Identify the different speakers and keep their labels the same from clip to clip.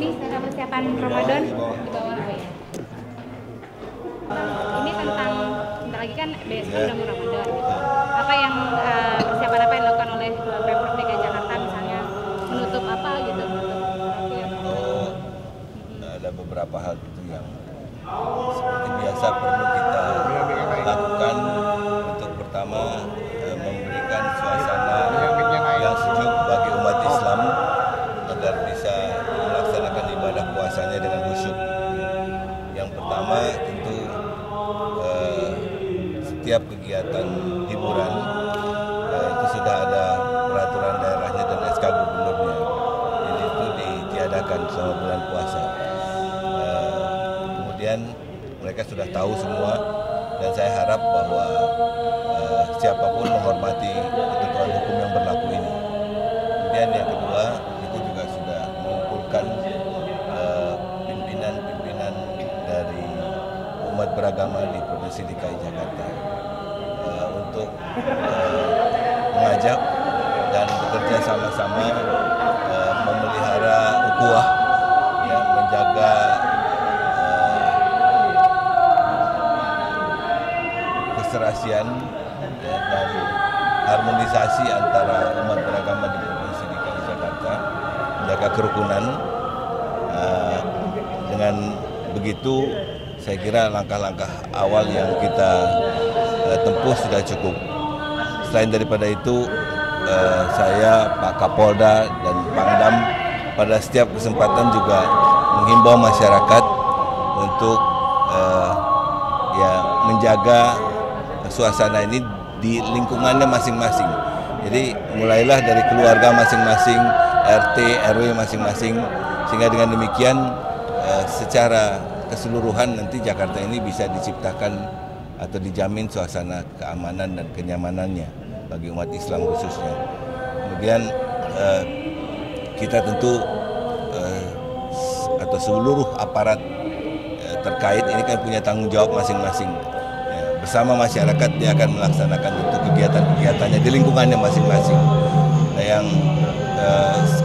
Speaker 1: ini persiapan Ramadan di bawah apa ya? Ini tentang bentar lagi kan besok udah mau Ramadan. Apa yang persiapan apa yang dilakukan oleh Pemprov DKI Jakarta misalnya menutup apa gitu?
Speaker 2: Ada beberapa hal itu yang seperti biasa perlu kita lakukan. Untuk pertama memberikan suasana yang sejuk bagi umat Islam agar bisa melaksanakan ibadah puasanya dengan khusyuk. Yang pertama tentu setiap kegiatan hiburan itu sudah ada peraturan daerahnya dan SK gubernurnya. Jadi itu ditiadakan selama bulan puasa. Kemudian mereka sudah tahu semua dan saya harap bahwa siapapun menghormati ketentuan hukum yang berlaku ini. Kemudian yang kedua, itu juga sudah mengumpulkan pimpinan-pimpinan dari umat beragama di Provinsi DKI Jakarta untuk mengajak dan bekerja sama-sama memelihara ukhuwah, ya, menjaga keserasian dan harmonisasi antara umat beragama di Provinsi DKI Jakarta, menjaga kerukunan. Dengan begitu, saya kira langkah-langkah awal yang kita tempuh sudah cukup. Selain daripada itu, saya, Pak Kapolda dan Pangdam pada setiap kesempatan juga menghimbau masyarakat untuk menjaga suasana ini di lingkungannya masing-masing. Jadi mulailah dari keluarga masing-masing, RT, RW masing-masing, sehingga dengan demikian secara keseluruhan nanti Jakarta ini bisa diciptakan atau dijamin suasana keamanan dan kenyamanannya bagi umat Islam khususnya. Kemudian kita tentu atau seluruh aparat terkait ini kan punya tanggung jawab masing-masing. Bersama masyarakat dia akan melaksanakan untuk kegiatan-kegiatannya di lingkungannya masing-masing. Nah, yang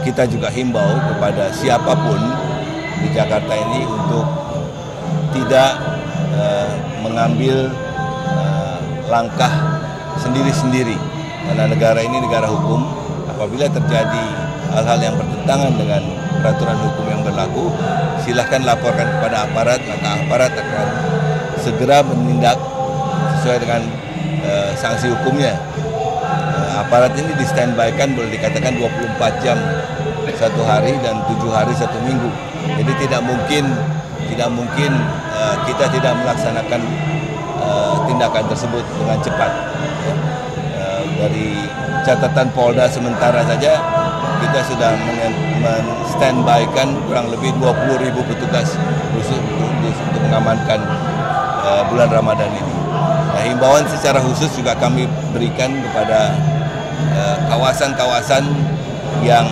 Speaker 2: kita juga himbau kepada siapapun di Jakarta ini untuk tidak mengambil langkah sendiri-sendiri, karena negara ini negara hukum. Apabila terjadi hal-hal yang bertentangan dengan peraturan hukum yang berlaku, silahkan laporkan kepada aparat, maka aparat akan segera menindak sesuai dengan sanksi hukumnya. Aparat ini di standby-kan boleh dikatakan 24 jam satu hari dan 7 hari satu minggu. Jadi tidak mungkin kita tidak melaksanakan tindakan tersebut dengan cepat. Dari catatan Polda sementara saja kita sudah men-standby-kan kurang lebih 20.000 petugas khusus untuk mengamankan bulan Ramadan ini. Nah, himbauan secara khusus juga kami berikan kepada kawasan-kawasan yang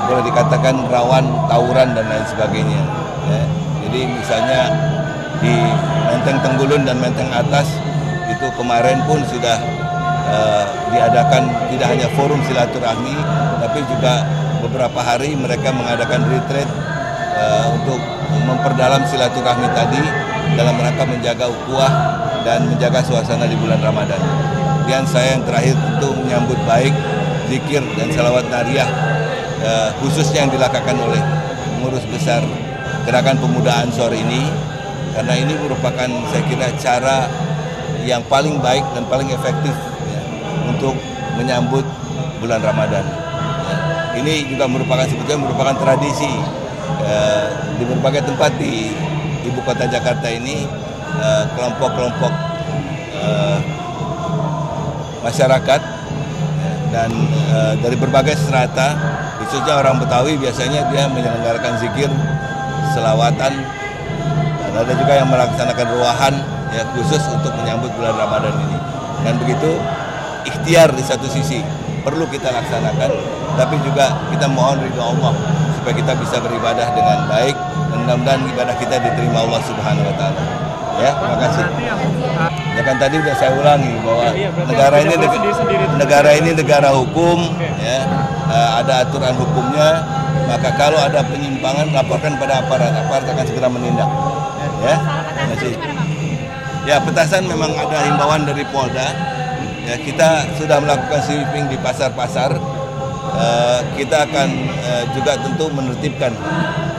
Speaker 2: boleh dikatakan rawan tawuran dan lain sebagainya. Ya. Jadi misalnya di Menteng Tenggulun dan Menteng Atas itu kemarin pun sudah diadakan tidak hanya forum silaturahmi, tapi juga beberapa hari mereka mengadakan retreat untuk memperdalam silaturahmi tadi dalam rangka menjaga ukhuwah dan menjaga suasana di bulan Ramadan. Kemudian saya yang terakhir tentu menyambut baik zikir dan salawat nariyah khususnya yang dilakukan oleh pengurus besar Gerakan Pemuda Ansor ini, karena ini merupakan saya kira cara yang paling baik dan paling efektif ya, untuk menyambut bulan Ramadan. Ya. Ini juga sebetulnya merupakan tradisi di berbagai tempat di ibu kota Jakarta ini, kelompok-kelompok masyarakat dan dari berbagai strata, khususnya orang Betawi biasanya dia menyelenggarakan zikir, selawatan, dan ada juga yang melaksanakan ruahan ya, khusus untuk menyambut bulan Ramadan ini. Dan begitu ikhtiar di satu sisi perlu kita laksanakan, tapi juga kita mohon ridho Allah supaya kita bisa beribadah dengan baik dan mudah-mudahan ibadah kita diterima Allah Subhanahu wa taala. Ya, terima kasih. Ya kan tadi udah saya ulangi bahwa negara ini negara hukum, ya, ada aturan hukumnya. maka kalau ada penyimpangan laporkan pada aparat akan segera menindak. Ya, ya petasan memang ada himbauan dari Polda. Ya, kita sudah melakukan sweeping di pasar-pasar. Kita akan juga tentu menertibkan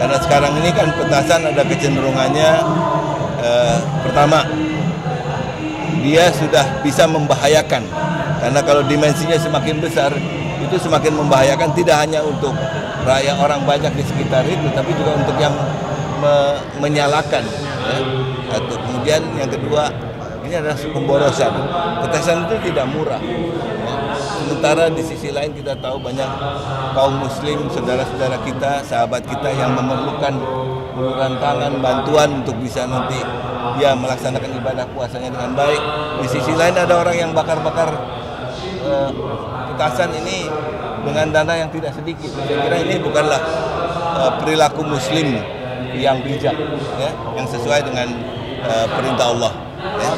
Speaker 2: karena sekarang ini kan petasan ada kecenderungannya pertama dia sudah bisa membahayakan karena kalau dimensinya semakin besar itu semakin membahayakan tidak hanya untuk rakyat orang banyak di sekitar itu tapi juga untuk yang menyalakan ya. Atau kemudian yang kedua ini adalah pemborosan. Petasan itu tidak murah. Ya. Sementara di sisi lain kita tahu banyak kaum muslim, saudara-saudara kita, sahabat kita yang memerlukan uluran tangan, bantuan untuk bisa nanti dia melaksanakan ibadah puasanya dengan baik. Di sisi lain ada orang yang bakar-bakar petasan ini dengan dana yang tidak sedikit. Saya kira ini bukanlah perilaku muslim yang bijak, ya, yang sesuai dengan perintah Allah. Ya.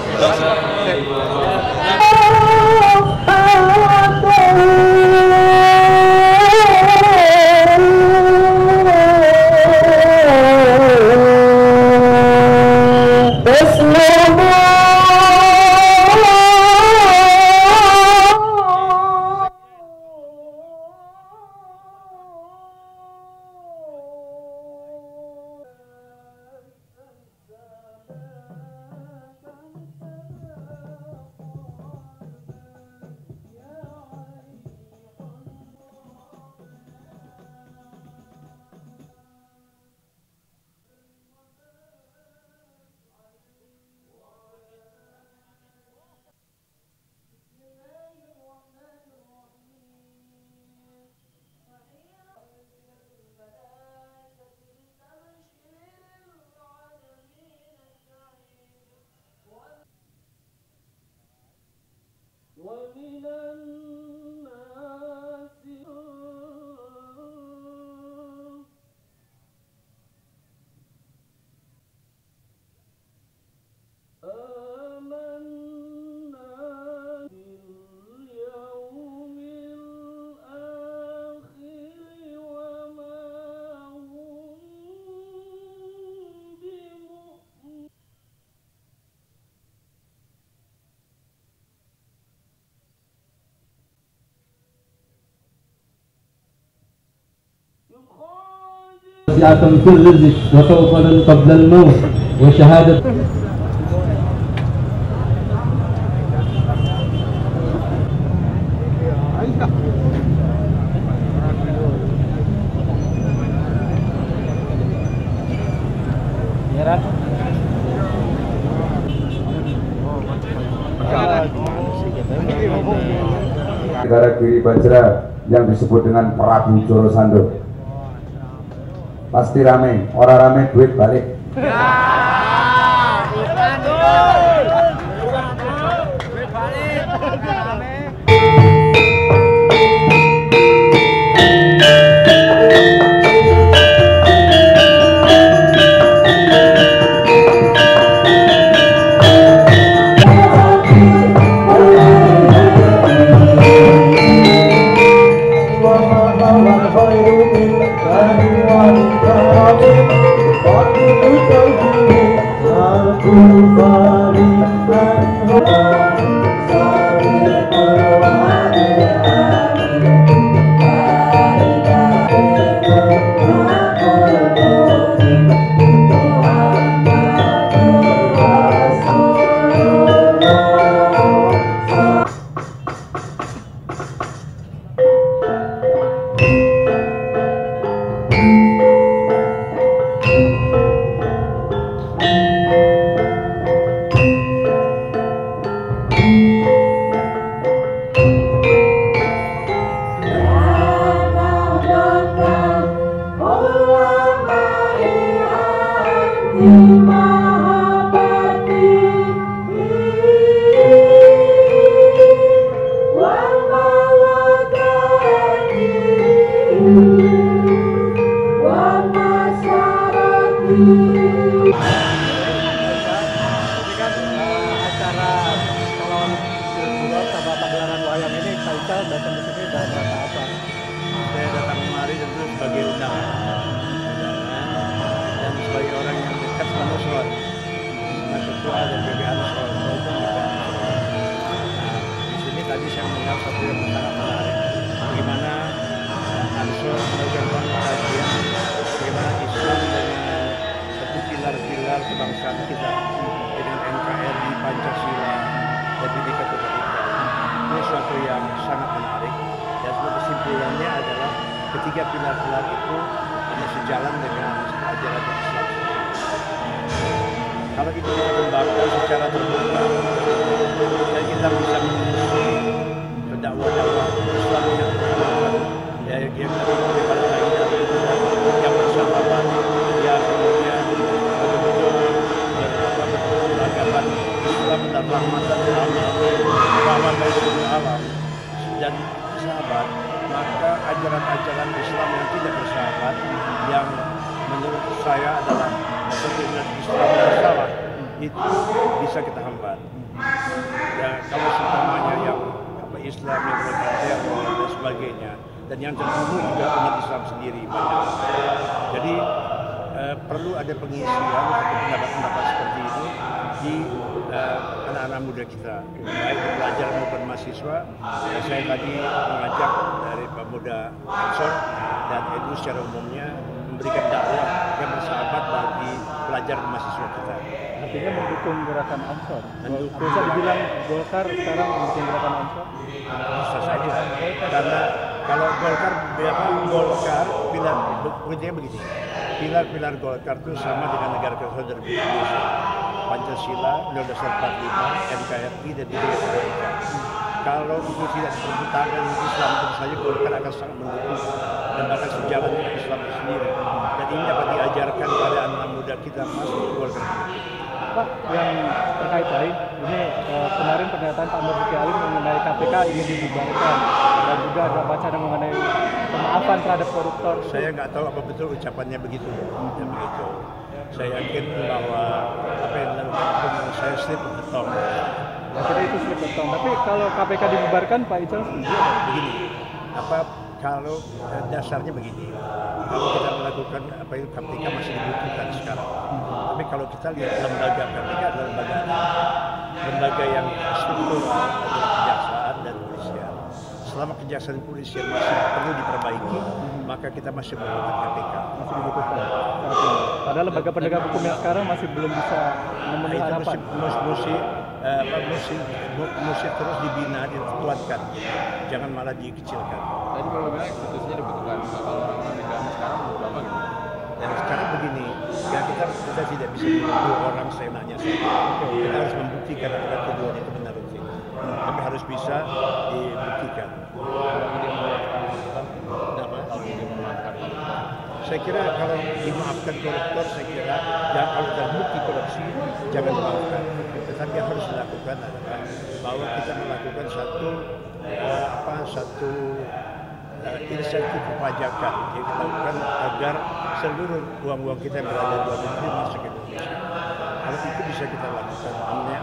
Speaker 3: وسعة في الرزق وتوصلا قبل الموت وشهادة
Speaker 4: negara Giri Bajra yang disebut dengan Prabu Joro Sando. Pasti rame, orang rame duit balik.
Speaker 5: Pagelaran wayang ini Kaisal datang ke sini dan apa? Saya datang kemari tentu sebagai undangan dan sebagai orang yang dekat sama Nusron, sama ketua dan PBA Nusron, maupun juga Nusron. Nah, di sini tadi saya mendengar satu yang sangat menarik, bagaimana Ansor melakukan kajian bagaimana Islam dengan satu pilar-pilar kebangsaan kita dengan NKRI, Pancasila, dan Bhinneka Tunggal Ika. Ini suatu yang sangat menarik dan kesimpulannya adalah ketiga pilar-pilar itu hanya sejalan dengan ajaran Islam. Kalau itu dikembangkan secara terbuka dan kita bisa menelusuri dakwah-dakwah Islam yang daripada lain yang bersahabat, yang kemudian betul-betul beragama Islam dan rahmatan lil alamin, rahmat bagi seluruh alam dan sahabat, maka ajaran-ajaran Islam yang tidak bersahabat yang menurut saya adalah ajaran Islam yang salah itu bisa kita hambat. Ya, kalau seumpamanya yang Islam yang beragama dan sebagainya, dan yang terbunuh juga umat Islam sendiri banyak. Jadi perlu ada pengisian atau pendapat-pendapat seperti ini di anak-anak muda kita, baik pelajar maupun mahasiswa. Saya tadi mengajak dari pemuda Ansor dan NU secara umumnya memberikan dakwah yang bersahabat bagi pelajar dan mahasiswa kita.
Speaker 6: Artinya mendukung gerakan Ansor.
Speaker 5: Mendukung.
Speaker 6: Bisa dibilang Golkar sekarang mendukung gerakan Ansor?
Speaker 5: Bisa saja, karena kalau Golkar pilar begini, pilar Golkar itu sama dengan negara kesatuan Republik Indonesia, Pancasila, Undang-Undang Dasar 45, NKRI dan Bhinneka Tunggal Ika. Kalau itu tidak bertentangan dengan Islam, tentu saja Golkar akan sangat mendukung dan akan sejalan dengan Islam itu sendiri. Dan ini dapat diajarkan pada anak muda kita masuk ke Golkar.
Speaker 6: Pak, yang terkait lain, ini kemarin pernyataan Pak Marzuki Ali mengenai KPK ingin dibubarkan dan juga ada wacana mengenai pemaafan terhadap koruptor.
Speaker 5: Saya nggak tahu apa betul ucapannya begitu. Saya yakin bahwa apa yang dilakukan saya slip of the tongue.
Speaker 6: Ya, jadi itu slip of the tongue. Tapi kalau KPK dibubarkan, Pak Ical setuju?
Speaker 5: Begini, kalau dasarnya begini, kalau kita melakukan apa itu KPK masih dibutuhkan sekarang. Tapi kalau kita lihat lembaga KPK adalah lembaga yang struktural, ada kejaksaan dan polisian. Selama kejaksaan polisian masih perlu diperbaiki, maka kita masih membutuhkan KPK.
Speaker 6: Masih dibutuhkan. Padahal lembaga penegak hukum yang sekarang masih belum bisa memenuhi harapan. Mesti terus dibina, dikuatkan, jangan malah dikecilkan.
Speaker 7: Tadi kalau bilang institusinya dibutuhkan, kalau orang-orang di dalam sekarang berapa gitu?
Speaker 5: Dan sekarang begini, ya kita tidak bisa menuduh orang seenaknya saja. Kita harus membuktikan apakah keduanya itu benar atau tidak. Tapi harus bisa dibuktikan. Saya kira kalau dimaafkan koruptor, saya kira yang kalau terbukti korupsi jangan dimaafkan. Tetapi yang harus dilakukan adalah bahwa kita melakukan satu insentif perpajakan yang kita lakukan agar seluruh uang-uang kita yang berada di luar negeri masuk ke Indonesia. Kalau itu bisa kita lakukan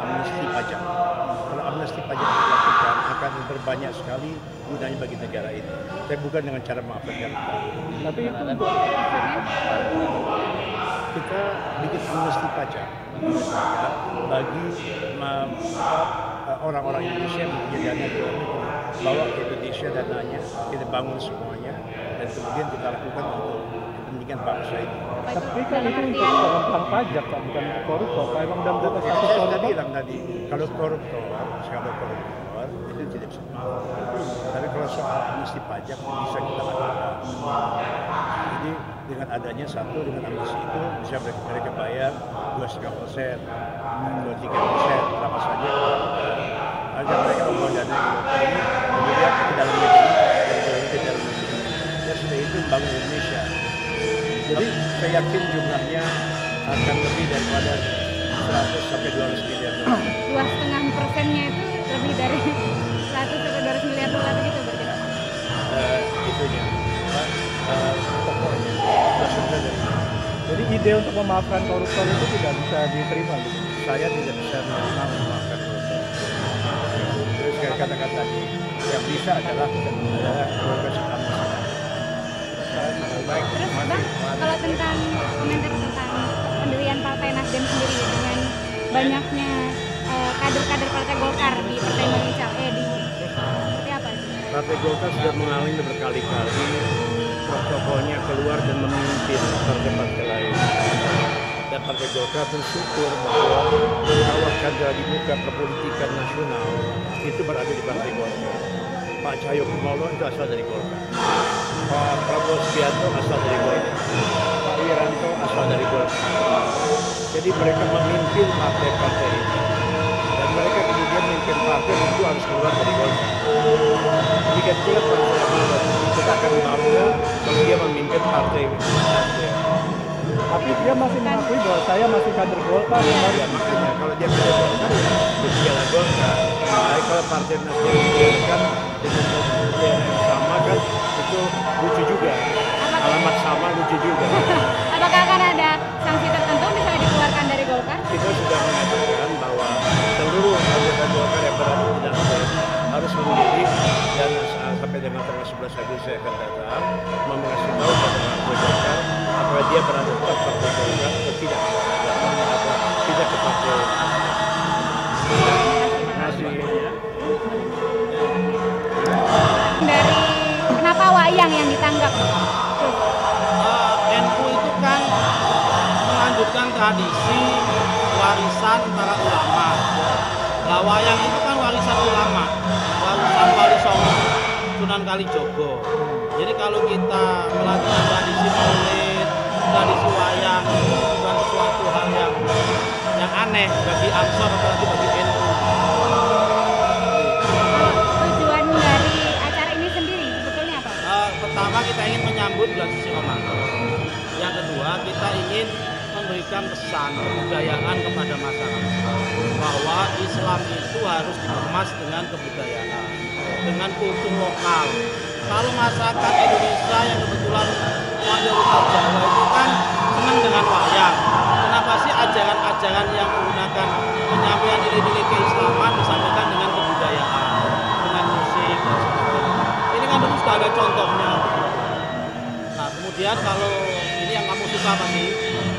Speaker 5: amnesti pajak. Kalau amnesti pajak dilakukan akan berbanyak sekali gunanya bagi negara ini. Tapi bukan dengan cara maafkan koruptor.
Speaker 6: Tapi itu
Speaker 5: kita bikin amnesti pajak bagi orang-orang Indonesia yang punya dana di luar negeri, bawa ke Indonesia dananya, kita bangun semuanya, dan kemudian kita lakukan untuk kepentingan bangsa ini.
Speaker 6: Tapi kan itu untuk pengemplang pajak, Pak, bukan koruptor. Pak, emang udah berapa status
Speaker 5: Saya
Speaker 6: koruptor?
Speaker 5: tadi bilang tadi, kalau koruptor itu tidak bisa. Tapi kalau soal amnesti pajak bisa kita lakukan. Jadi dengan adanya dengan amnesti itu bisa mereka bayar 2,5%, 2-3%, berapa saja. Agar mereka membawa dana ini kemudian ke dalam negeri, ke dalam negeri. Dan sudah itu bangun Indonesia. Jadi saya yakin jumlahnya akan lebih daripada 100 sampai 200 miliar dolar.
Speaker 1: 2,5%-nya itu lebih dari 100 sampai 200 miliar dolar gitu berarti.
Speaker 5: Itunya, pokoknya.
Speaker 6: Jadi ide untuk memaafkan koruptor itu tidak bisa diterima gitu.
Speaker 5: Saya tidak bisa memaafkan koruptor. Terus saya katakan tadi, yang bisa adalah progres amnesti. Baik.
Speaker 1: Terus Bang, kalau tentang komentar tentang pendirian Partai Nasdem sendiri dengan banyaknya kader-kader Partai Golkar di Partai Indonesia, seperti apa itu?
Speaker 5: Partai Golkar sudah mengalami berkali-kali tokoh-tokohnya keluar dan memimpin partai-partai lain. Dan Partai Golkar bersyukur bahwa awak kader di muka perpolitikan nasional itu berada di Partai Golkar. Pak Cahyokumolo itu asal dari Golkar. Pak Prabowo Subianto asal dari Golkar. Pak Wiranto asal dari Golkar. Jadi mereka memimpin partai-partai itu. Dan mereka kemudian memimpin partai itu harus keluar dari Golkar. Jika tidak kita akan bangga kalau dia memimpin partai.
Speaker 6: Tapi dia masih mengakui bahwa saya masih kader Golkar.
Speaker 5: Ya, makanya kalau dia kader Golkar ya dia Golkar. Baik kalau partai Nasdem dibiarkan dengan yang sama kan itu lucu juga. Alamat sama lucu juga.
Speaker 1: Apakah akan ada sanksi tertentu misalnya dikeluarkan dari Golkar?
Speaker 5: Kita sudah mengatakan bahwa seluruh anggota Golkar yang berada di Nasdem harus mendiri dan sampai dengan tanggal 11 Agustus saya akan datang mengasih tahu pada Partai Golkar apakah dia berada di Partai Golkar atau tidak ke Partai
Speaker 1: Dari kenapa wayang yang ditanggap?
Speaker 8: NU itu kan melanjutkan tradisi warisan para ulama. Nah, wayang itu kan warisan ulama, warisan Wali Songo, Sunan Kalijogo. Jadi kalau kita melakukan tradisi maulid, tradisi wayang itu bukan sesuatu hal yang aneh bagi Ansor apalagi bagi NU.
Speaker 1: Tujuan dari acara ini sendiri sebetulnya apa?
Speaker 8: Pertama kita ingin menyambut bulan suci Ramadan. Yang kedua kita ingin memberikan pesan kebudayaan kepada masyarakat bahwa Islam itu harus dikemas dengan kebudayaan, dengan kultur lokal. Kalau masyarakat Indonesia yang kebetulan mayoritas Jawa itu kan senang dengan wayang. Kenapa sih ajaran-ajaran yang menggunakan penyampaian nilai-nilai keislaman disampaikan dengan kebudayaan, dengan musik dan sebagainya. Ini kan dulu sudah ada contohnya. Nah kemudian kalau ini yang kamu suka pasti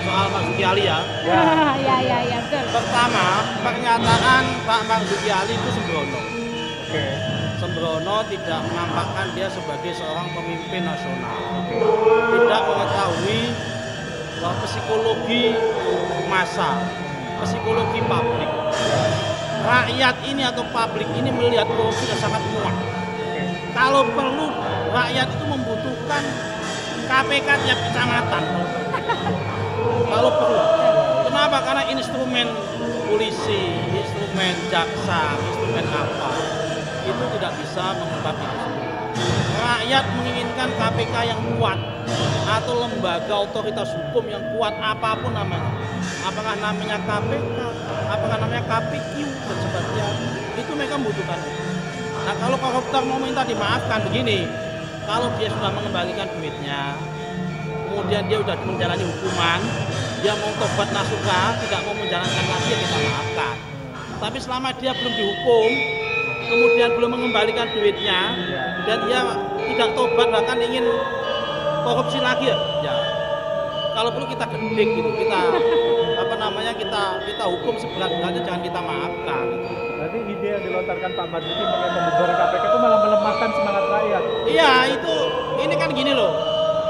Speaker 8: soal Marzuki Ali ya.
Speaker 1: Ya, betul.
Speaker 8: Pertama, pernyataan Pak Marzuki Ali itu sembrono.
Speaker 6: Oke.
Speaker 8: Sembrono tidak menampakkan dia sebagai seorang pemimpin nasional. Tidak mengetahui bahwa psikologi massa, psikologi publik. Rakyat ini atau publik ini melihat korupsi sudah sangat muak. Kalau perlu rakyat itu membutuhkan KPK tiap kecamatan. Kalau perlu. Kenapa? Karena instrumen polisi, instrumen jaksa, instrumen apa itu tidak bisa mengungkap itu. Rakyat menginginkan KPK yang kuat atau lembaga otoritas hukum yang kuat apapun namanya. Apakah namanya KPK, apakah namanya KPQ dan sebagainya. Itu mereka membutuhkan. Nah kalau koruptor mau minta dimaafkan begini, kalau dia sudah mengembalikan duitnya, kemudian dia sudah menjalani hukuman, dia mau tobat nasuka, tidak mau menjalankan lagi, ya kita maafkan. Tapi selama dia belum dihukum, kemudian belum mengembalikan duitnya, dan dia tidak tobat bahkan ingin korupsi lagi ya kalau perlu kita gendik gitu, kita hukum seberat-beratnya, jangan kita maafkan.
Speaker 6: Berarti ide yang dilontarkan Pak Marzuki mengenai pembubaran KPK itu malah melemahkan semangat rakyat.
Speaker 8: Iya, ini kan gini loh.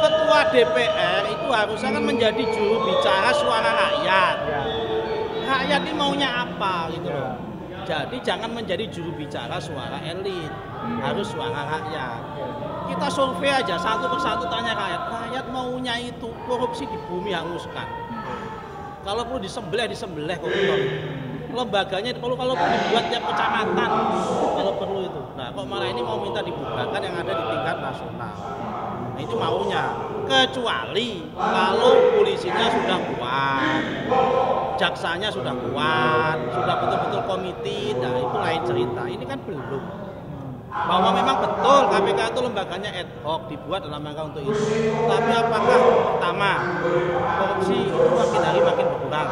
Speaker 8: Ketua DPR itu harusnya kan menjadi juru bicara suara rakyat. Rakyat ini maunya apa gitu loh. Jadi jangan menjadi juru bicara suara elit, harus suara rakyat. Kita survei aja satu persatu tanya rakyat maunya itu korupsi di bumi hanguskan. Kalau perlu disembelih koruptor. Lembaganya kalau perlu dibuat tiap kecamatan kalau perlu itu. Nah kok malah ini mau minta dibubarkan yang ada di tingkat nasional. Nah, itu maunya. Kecuali kalau polisinya sudah kuat, jaksanya sudah kuat, sudah betul-betul komite, nah itu lain cerita. Ini kan belum. Bahwa memang betul KPK itu lembaganya ad hoc, dibuat dalam rangka untuk itu. Tapi apakah pertama korupsi itu makin hari makin berkurang,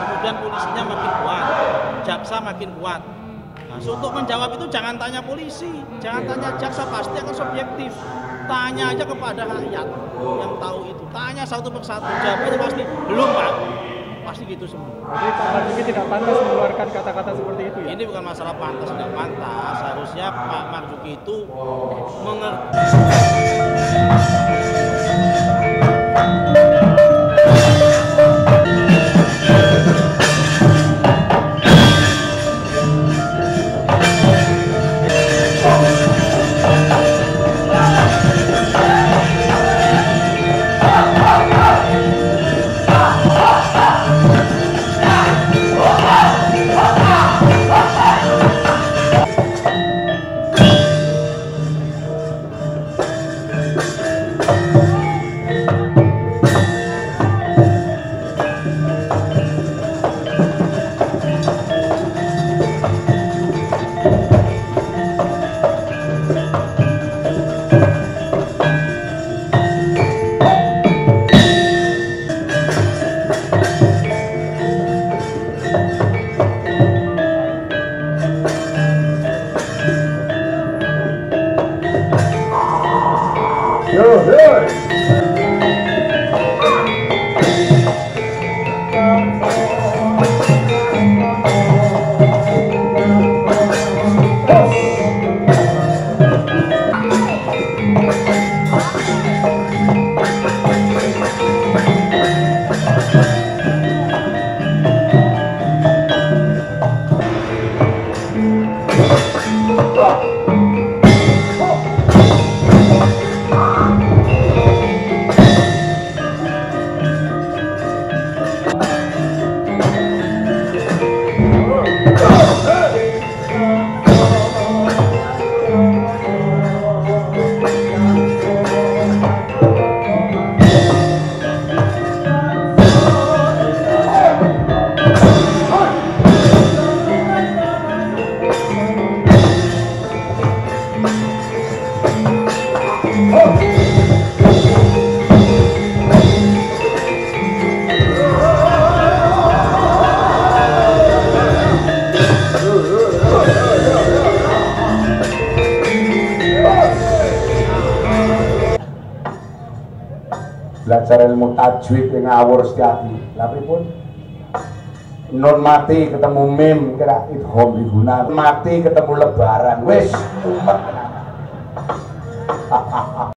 Speaker 8: kemudian polisinya makin kuat, jaksa makin kuat. Nah, untuk menjawab itu jangan tanya polisi, jangan tanya jaksa, pasti akan subjektif. Tanya aja kepada rakyat yang tahu itu. Tanya satu persatu, jawabannya pasti belum Pak. Pasti gitu semua.
Speaker 6: Jadi Pak Marzuki tidak pantas mengeluarkan kata-kata seperti itu ya?
Speaker 8: Ini bukan masalah pantas tidak pantas. Harusnya Pak Marzuki itu mengerti.
Speaker 4: Belajar ilmu tajwid yang ngawur setiati. Tapi pun non mati ketemu mim kira idhom diguna, mati ketemu lebaran wis umat.